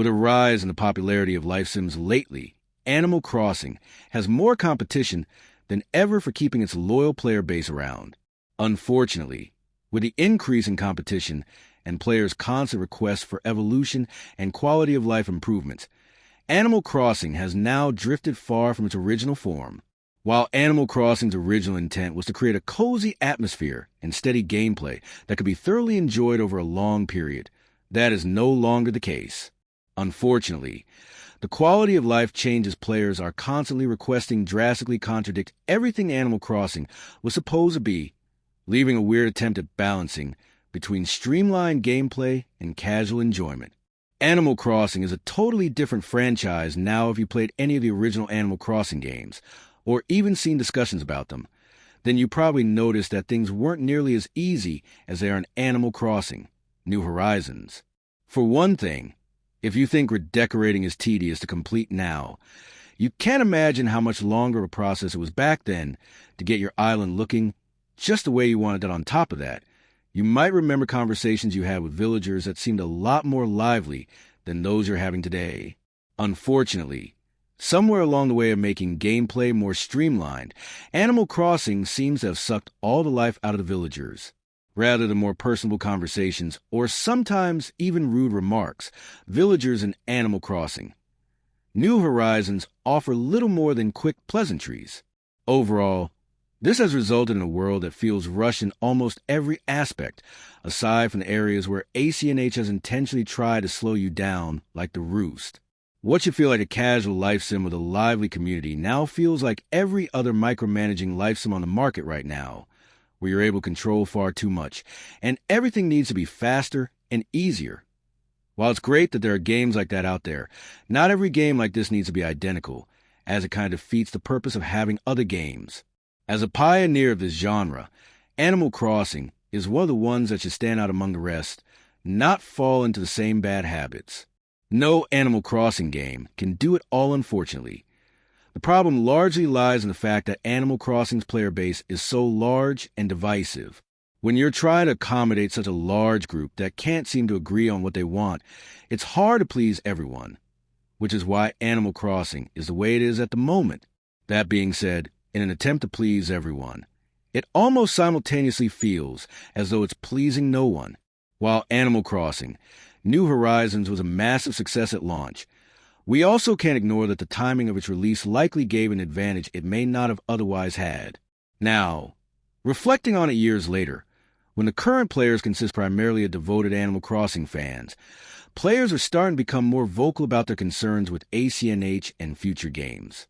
With a rise in the popularity of life sims lately, Animal Crossing has more competition than ever for keeping its loyal player base around. Unfortunately, with the increase in competition and players' constant requests for evolution and quality of life improvements, Animal Crossing has now drifted far from its original form. While Animal Crossing's original intent was to create a cozy atmosphere and steady gameplay that could be thoroughly enjoyed over a long period, that is no longer the case. Unfortunately, the quality of life changes players are constantly requesting drastically contradict everything Animal Crossing was supposed to be, leaving a weird attempt at balancing between streamlined gameplay and casual enjoyment. Animal Crossing is a totally different franchise now if you played any of the original Animal Crossing games, or even seen discussions about them. Then you probably noticed that things weren't nearly as easy as they are in Animal Crossing: New Horizons. For one thing, if you think redecorating is tedious to complete now, you can't imagine how much longer of a process it was back then to get your island looking just the way you wanted it. On top of that, you might remember conversations you had with villagers that seemed a lot more lively than those you're having today. Unfortunately, somewhere along the way of making gameplay more streamlined, Animal Crossing seems to have sucked all the life out of the villagers. Rather than more personable conversations, or sometimes even rude remarks, villagers in Animal Crossing, New Horizons offer little more than quick pleasantries. Overall, this has resulted in a world that feels rushed in almost every aspect, aside from the areas where ACNH has intentionally tried to slow you down, like the Roost. What should feel like a casual life sim with a lively community now feels like every other micromanaging life sim on the market right now, where you're able to control far too much, and everything needs to be faster and easier. While it's great that there are games like that out there, not every game like this needs to be identical, as it kind of defeats the purpose of having other games. As a pioneer of this genre, Animal Crossing is one of the ones that should stand out among the rest, not fall into the same bad habits. No Animal Crossing game can do it all, unfortunately. The problem largely lies in the fact that Animal Crossing's player base is so large and divisive. When you're trying to accommodate such a large group that can't seem to agree on what they want, it's hard to please everyone, which is why Animal Crossing is the way it is at the moment. That being said, in an attempt to please everyone, it almost simultaneously feels as though it's pleasing no one. While Animal Crossing: New Horizons was a massive success at launch, we also can't ignore that the timing of its release likely gave an advantage it may not have otherwise had. Now, reflecting on it years later, when the current players consist primarily of devoted Animal Crossing fans, players are starting to become more vocal about their concerns with ACNH and future games.